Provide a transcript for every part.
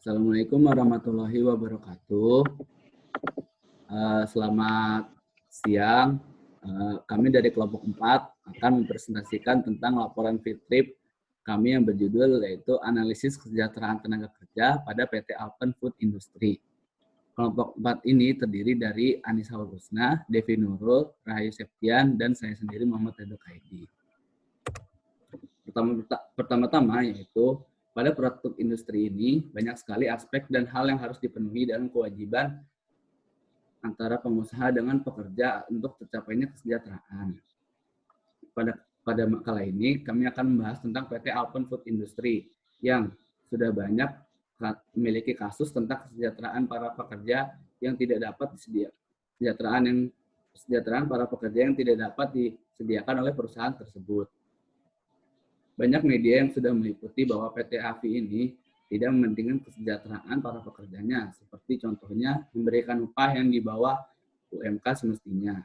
Assalamualaikum warahmatullahi wabarakatuh. Selamat siang. Kami dari kelompok 4 akan mempresentasikan tentang laporan field trip kami yang berjudul yaitu Analisis Kesejahteraan Tenaga Kerja pada PT Alpen Food Industry. Kelompok 4 ini terdiri dari Anissa Husna, Devi Nurul, Rahayu Septian, dan saya sendiri Muhammad Edo Kaidi. Pertama-tama yaitu pada produk industri ini banyak sekali aspek dan hal yang harus dipenuhi dalam kewajiban antara pengusaha dengan pekerja untuk tercapainya kesejahteraan. Pada makalah ini kami akan membahas tentang PT Alpen Food Industry yang sudah banyak memiliki kasus tentang kesejahteraan para pekerja yang tidak dapat kesejahteraan para pekerja yang tidak dapat disediakan oleh perusahaan tersebut. Banyak media yang sudah meliputi bahwa PT AFI ini tidak mementingkan kesejahteraan para pekerjanya, seperti contohnya memberikan upah yang di bawah UMK semestinya.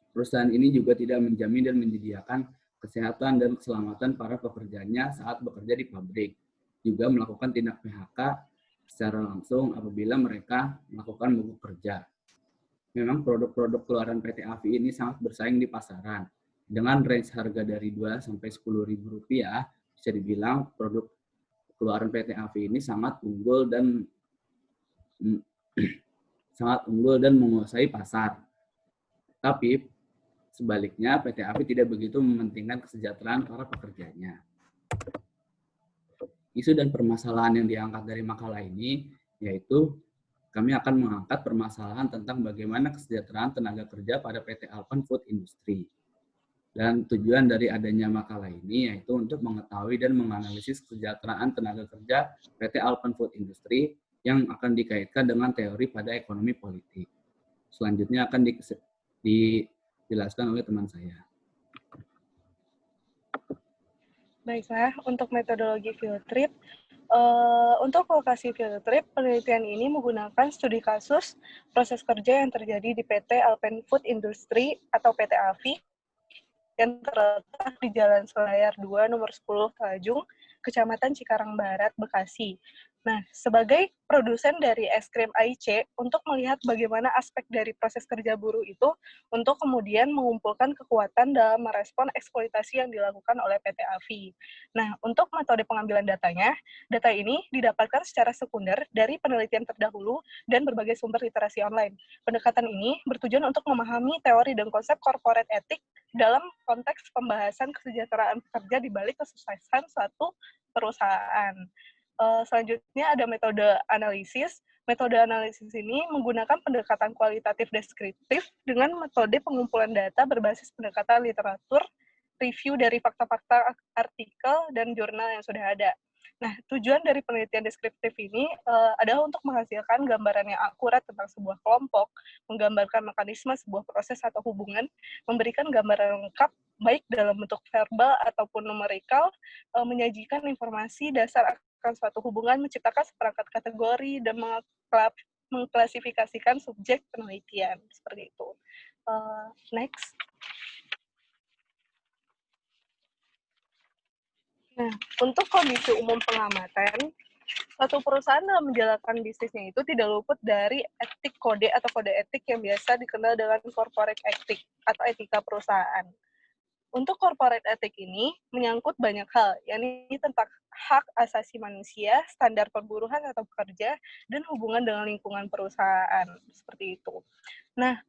Perusahaan ini juga tidak menjamin dan menyediakan kesehatan dan keselamatan para pekerjanya saat bekerja di pabrik. Juga melakukan tindak PHK secara langsung apabila mereka melakukan mogok kerja. Memang produk-produk keluaran PT AFI ini sangat bersaing di pasaran. Dengan range harga dari 2 sampai 10 ribu rupiah, bisa dibilang produk keluaran PT AFI ini sangat unggul dan menguasai pasar. Tapi sebaliknya PT AFI tidak begitu mementingkan kesejahteraan para pekerjanya. Isu dan permasalahan yang diangkat dari makalah ini yaitu kami akan mengangkat permasalahan tentang bagaimana kesejahteraan tenaga kerja pada PT Alpen Food Industry. Dan tujuan dari adanya makalah ini yaitu untuk mengetahui dan menganalisis kesejahteraan tenaga kerja PT Alpen Food Industry yang akan dikaitkan dengan teori pada ekonomi politik. Selanjutnya akan dijelaskan oleh teman saya. Baiklah, untuk metodologi field trip, untuk lokasi field trip, penelitian ini menggunakan studi kasus proses kerja yang terjadi di PT Alpen Food Industry atau PT AFI yang terletak di Jalan Selayar 2, nomor 10, Tanjung, Kecamatan Cikarang Barat, Bekasi. Nah, sebagai produsen dari es krim AIC, untuk melihat bagaimana aspek dari proses kerja buruh itu, untuk kemudian mengumpulkan kekuatan dalam merespon eksploitasi yang dilakukan oleh PT AFI. Nah, untuk metode pengambilan datanya, data ini didapatkan secara sekunder dari penelitian terdahulu dan berbagai sumber literasi online. Pendekatan ini bertujuan untuk memahami teori dan konsep corporate ethic dalam konteks pembahasan kesejahteraan pekerja di balik kesuksesan suatu perusahaan. Selanjutnya ada metode analisis. Metode analisis ini menggunakan pendekatan kualitatif deskriptif dengan metode pengumpulan data berbasis pendekatan literatur, review dari fakta-fakta artikel, dan jurnal yang sudah ada. Nah, tujuan dari penelitian deskriptif ini adalah untuk menghasilkan gambaran yang akurat tentang sebuah kelompok, menggambarkan mekanisme sebuah proses atau hubungan, memberikan gambaran lengkap baik dalam bentuk verbal ataupun numerikal, menyajikan informasi dasar akan suatu hubungan, menciptakan seperangkat kategori, dan mengklasifikasikan subjek penelitian. Seperti itu. Next. Nah, untuk kondisi umum pengamatan, suatu perusahaan dalam menjalankan bisnisnya itu tidak luput dari etik kode atau kode etik yang biasa dikenal dengan corporate ethic atau etika perusahaan. Untuk corporate ethic ini menyangkut banyak hal, yakni tentang hak asasi manusia, standar perburuhan atau pekerja, dan hubungan dengan lingkungan perusahaan. Seperti itu. Nah,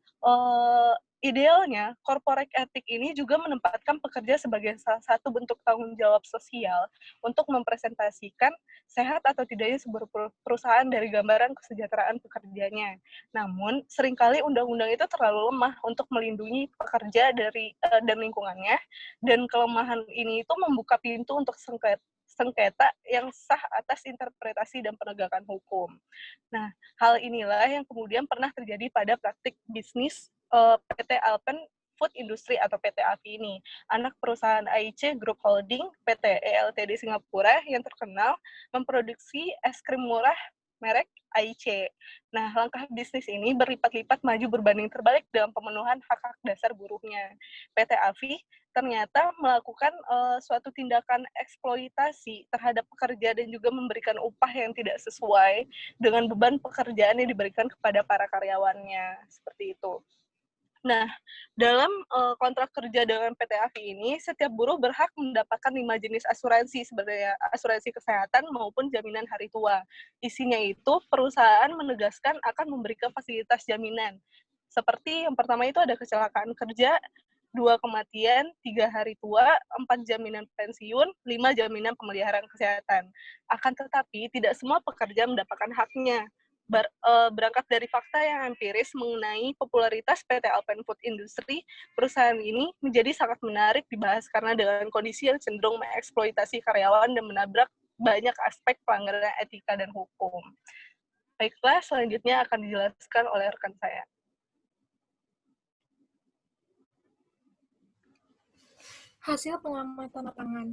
idealnya, corporate ethic ini juga menempatkan pekerja sebagai salah satu bentuk tanggung jawab sosial untuk mempresentasikan sehat atau tidaknya sebuah perusahaan dari gambaran kesejahteraan pekerjanya. Namun, seringkali undang-undang itu terlalu lemah untuk melindungi pekerja dan lingkungannya, dan kelemahan ini itu membuka pintu untuk sengketa yang sah atas interpretasi dan penegakan hukum. Nah, hal inilah yang kemudian pernah terjadi pada praktik bisnis PT Alpen Food Industry atau PT AFI ini, anak perusahaan AIC Group Holding PT ELTD Singapura yang terkenal memproduksi es krim murah merek AIC. Nah, langkah bisnis ini berlipat-lipat maju berbanding terbalik dalam pemenuhan hak-hak dasar buruhnya. PT AFI ternyata melakukan suatu tindakan eksploitasi terhadap pekerja dan juga memberikan upah yang tidak sesuai dengan beban pekerjaan yang diberikan kepada para karyawannya. Seperti itu. Nah, dalam kontrak kerja dengan PT AFI ini, setiap buruh berhak mendapatkan 5 jenis asuransi, seperti asuransi kesehatan maupun jaminan hari tua. Isinya itu, perusahaan menegaskan akan memberikan fasilitas jaminan. Seperti yang pertama itu ada kecelakaan kerja, 2 kematian, 3 hari tua, 4 jaminan pensiun, 5 jaminan pemeliharaan kesehatan. Akan tetapi, tidak semua pekerja mendapatkan haknya. Berangkat dari fakta yang empiris mengenai popularitas PT Alpen Food Industry, perusahaan ini menjadi sangat menarik dibahas karena dengan kondisi yang cenderung mengeksploitasi karyawan dan menabrak banyak aspek pelanggaran etika dan hukum. Baiklah, selanjutnya akan dijelaskan oleh rekan saya. Hasil pengamatan lapangan.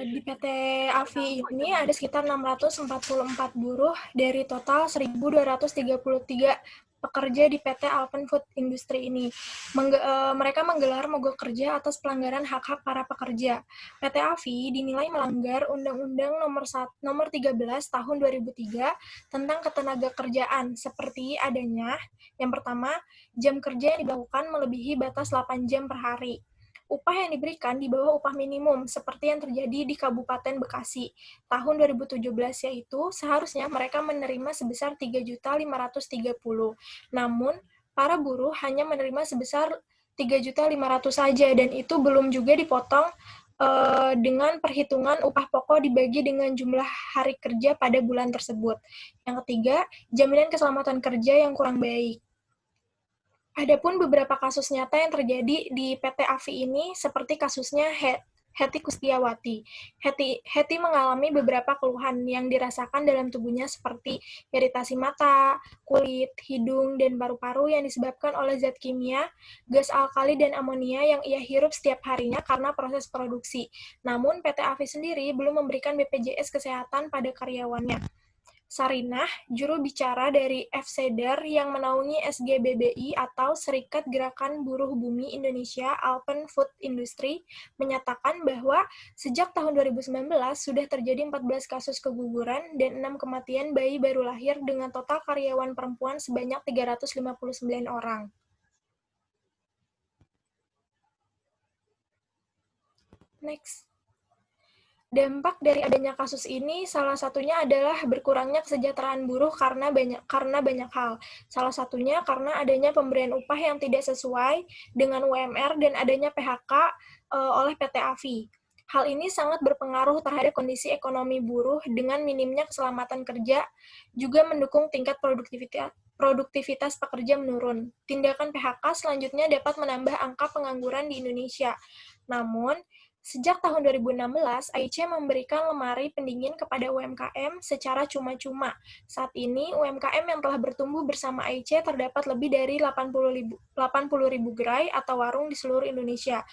Di PT AFI ini ada sekitar 644 buruh dari total 1.233 pekerja di PT Alpen Food Industry ini. Mereka menggelar mogok kerja atas pelanggaran hak-hak para pekerja. PT AFI dinilai melanggar Undang-Undang Nomor 13 Tahun 2003 tentang Ketenagakerjaan, seperti adanya, yang pertama, jam kerja yang dilakukan melebihi batas 8 jam per hari. Upah yang diberikan di bawah upah minimum, seperti yang terjadi di Kabupaten Bekasi tahun 2017, yaitu seharusnya mereka menerima sebesar 3.530. Namun, para buruh hanya menerima sebesar 3.500 saja, dan itu belum juga dipotong dengan perhitungan upah pokok dibagi dengan jumlah hari kerja pada bulan tersebut. Yang ketiga, jaminan keselamatan kerja yang kurang baik. Adapun beberapa kasus nyata yang terjadi di PT AFI ini, seperti kasusnya Hetty Kustiawati. Hetty mengalami beberapa keluhan yang dirasakan dalam tubuhnya seperti iritasi mata, kulit, hidung, dan paru-paru yang disebabkan oleh zat kimia, gas alkali, dan amonia yang ia hirup setiap harinya karena proses produksi. Namun, PT AFI sendiri belum memberikan BPJS Kesehatan pada karyawannya. Sarinah, juru bicara dari FCDR yang menaungi SGBBI atau Serikat Gerakan Buruh Bumi Indonesia Alpen Food Industry, menyatakan bahwa sejak tahun 2019 sudah terjadi 14 kasus keguguran dan 6 kematian bayi baru lahir dengan total karyawan perempuan sebanyak 359 orang. Next. Dampak dari adanya kasus ini salah satunya adalah berkurangnya kesejahteraan buruh karena banyak hal. Salah satunya karena adanya pemberian upah yang tidak sesuai dengan UMR dan adanya PHK oleh PT AFI. Hal ini sangat berpengaruh terhadap kondisi ekonomi buruh dengan minimnya keselamatan kerja, juga mendukung tingkat produktivitas pekerja menurun. Tindakan PHK selanjutnya dapat menambah angka pengangguran di Indonesia. Namun, sejak tahun 2016, AIC memberikan lemari pendingin kepada UMKM secara cuma-cuma. Saat ini, UMKM yang telah bertumbuh bersama AIC terdapat lebih dari 80.000 gerai atau warung di seluruh Indonesia.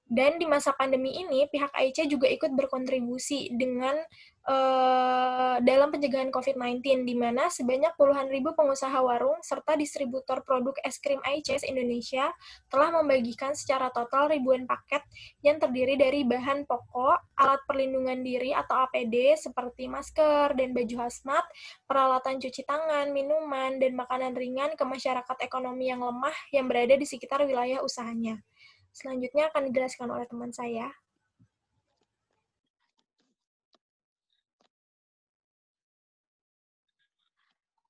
Dan di masa pandemi ini, pihak AIC juga ikut berkontribusi dengan dalam pencegahan COVID-19, di mana sebanyak puluhan ribu pengusaha warung serta distributor produk es krim AIC Indonesia telah membagikan secara total ribuan paket yang terdiri dari bahan pokok, alat perlindungan diri atau APD seperti masker dan baju hazmat, peralatan cuci tangan, minuman, dan makanan ringan ke masyarakat ekonomi yang lemah yang berada di sekitar wilayah usahanya. Selanjutnya akan dijelaskan oleh teman saya.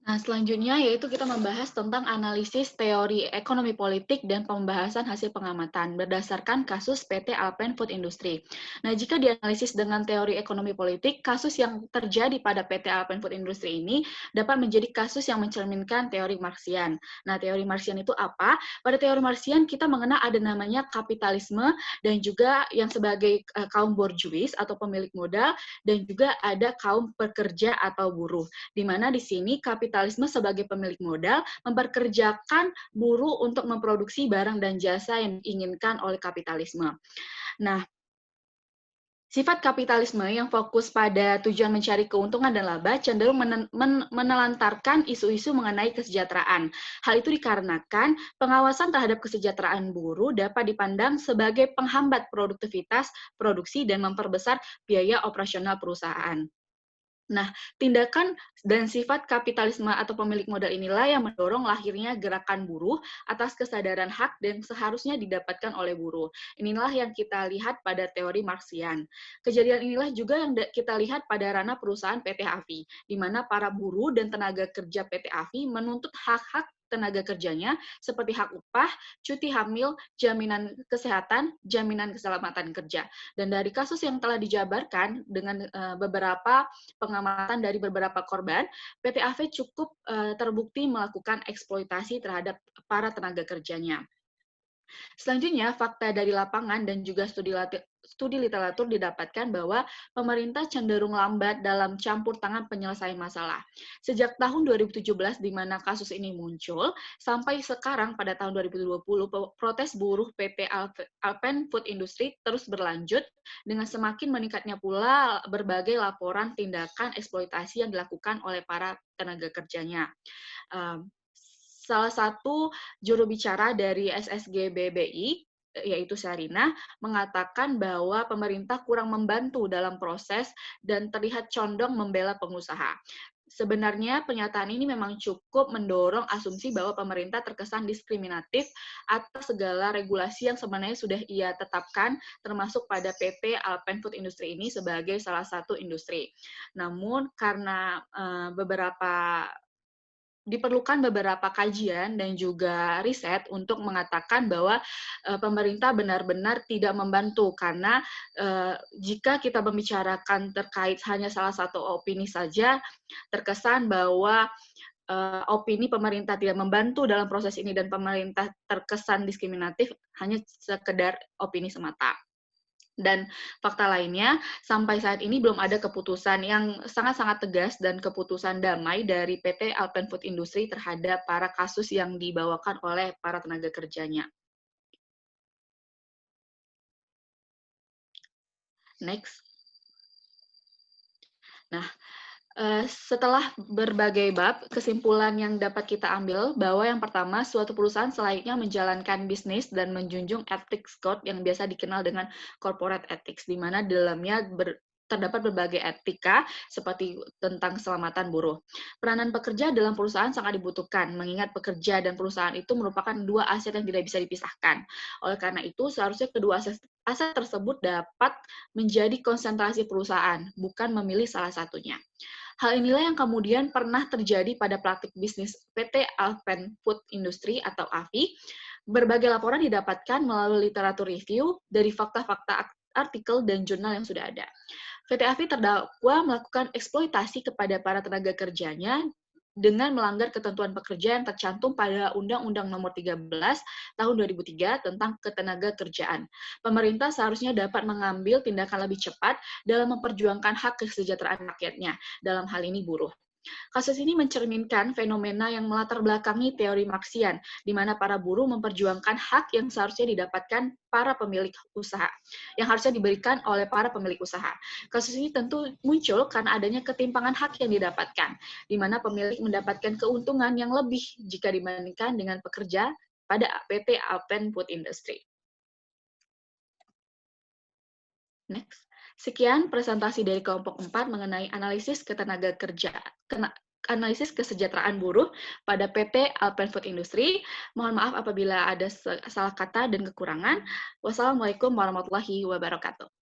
Nah, selanjutnya yaitu kita membahas tentang analisis teori ekonomi politik dan pembahasan hasil pengamatan berdasarkan kasus PT Alpen Food Industry. Nah, jika dianalisis dengan teori ekonomi politik, kasus yang terjadi pada PT Alpen Food Industry ini dapat menjadi kasus yang mencerminkan teori Marxian. Nah, teori Marxian itu apa? Pada teori Marxian kita mengenal ada namanya kapitalisme dan juga yang sebagai kaum borjuis atau pemilik modal dan juga ada kaum pekerja atau buruh. Di mana di sini kapitalisme sebagai pemilik modal memperkerjakan buruh untuk memproduksi barang dan jasa yang diinginkan oleh kapitalisme. Nah, Sifat kapitalisme yang fokus pada tujuan mencari keuntungan dan laba cenderung menelantarkan isu-isu mengenai kesejahteraan. Hal itu dikarenakan pengawasan terhadap kesejahteraan buruh dapat dipandang sebagai penghambat produktivitas, produksi, dan memperbesar biaya operasional perusahaan. Nah, tindakan dan sifat kapitalisme atau pemilik modal inilah yang mendorong lahirnya gerakan buruh atas kesadaran hak dan seharusnya didapatkan oleh buruh. Inilah yang kita lihat pada teori Marxian. Kejadian inilah juga yang kita lihat pada ranah perusahaan PT AFI, di mana para buruh dan tenaga kerja PT AFI menuntut hak-hak tenaga kerjanya seperti hak upah, cuti hamil, jaminan kesehatan, jaminan keselamatan kerja. Dan dari kasus yang telah dijabarkan dengan beberapa pengamatan dari beberapa korban, PT AFI cukup terbukti melakukan eksploitasi terhadap para tenaga kerjanya. Selanjutnya, fakta dari lapangan dan juga studi literatur didapatkan bahwa pemerintah cenderung lambat dalam campur tangan penyelesaian masalah. Sejak tahun 2017, di mana kasus ini muncul, sampai sekarang pada tahun 2020, protes buruh PT Alpen Food Industry terus berlanjut dengan semakin meningkatnya pula berbagai laporan tindakan eksploitasi yang dilakukan oleh para tenaga kerjanya. Salah satu juru bicara dari SSG BBI, yaitu Syarina, mengatakan bahwa pemerintah kurang membantu dalam proses dan terlihat condong membela pengusaha. Sebenarnya pernyataan ini memang cukup mendorong asumsi bahwa pemerintah terkesan diskriminatif atas segala regulasi yang sebenarnya sudah ia tetapkan, termasuk pada PT Alpen Food Industry ini sebagai salah satu industri. Namun karena diperlukan beberapa kajian dan juga riset untuk mengatakan bahwa pemerintah benar-benar tidak membantu, karena jika kita membicarakan terkait hanya salah satu opini saja, terkesan bahwa opini pemerintah tidak membantu dalam proses ini dan pemerintah terkesan diskriminatif hanya sekedar opini semata. Dan fakta lainnya, sampai saat ini belum ada keputusan yang sangat-sangat tegas dan keputusan damai dari PT Alpen Food Industry terhadap para kasus yang dibawakan oleh para tenaga kerjanya. Next. Nah, setelah berbagai bab, kesimpulan yang dapat kita ambil bahwa yang pertama, suatu perusahaan selayaknya menjalankan bisnis dan menjunjung ethics code yang biasa dikenal dengan corporate ethics, di mana dalamnya terdapat berbagai etika seperti tentang keselamatan buruh. Peranan pekerja dalam perusahaan sangat dibutuhkan, mengingat pekerja dan perusahaan itu merupakan dua aset yang tidak bisa dipisahkan. Oleh karena itu, seharusnya kedua aset tersebut dapat menjadi konsentrasi perusahaan, bukan memilih salah satunya. Hal inilah yang kemudian pernah terjadi pada praktik bisnis PT Alpen Food Industry atau AFI. Berbagai laporan didapatkan melalui literatur review dari fakta-fakta artikel dan jurnal yang sudah ada. PT AFI terdakwa melakukan eksploitasi kepada para tenaga kerjanya dengan melanggar ketentuan pekerja yang tercantum pada Undang-Undang Nomor 13 Tahun 2003 tentang Ketenagakerjaan. Pemerintah seharusnya dapat mengambil tindakan lebih cepat dalam memperjuangkan hak kesejahteraan rakyatnya, dalam hal ini buruh. Kasus ini mencerminkan fenomena yang melatar belakangi teori Marxian, di mana para buruh memperjuangkan hak yang seharusnya didapatkan para pemilik usaha, yang harusnya diberikan oleh para pemilik usaha. Kasus ini tentu muncul karena adanya ketimpangan hak yang didapatkan, di mana pemilik mendapatkan keuntungan yang lebih jika dibandingkan dengan pekerja pada PT Alpen Food Industry. Next. Sekian presentasi dari kelompok 4 mengenai analisis analisis kesejahteraan buruh pada PT Alpen Food Industry. Mohon maaf apabila ada salah kata dan kekurangan. Wassalamualaikum warahmatullahi wabarakatuh.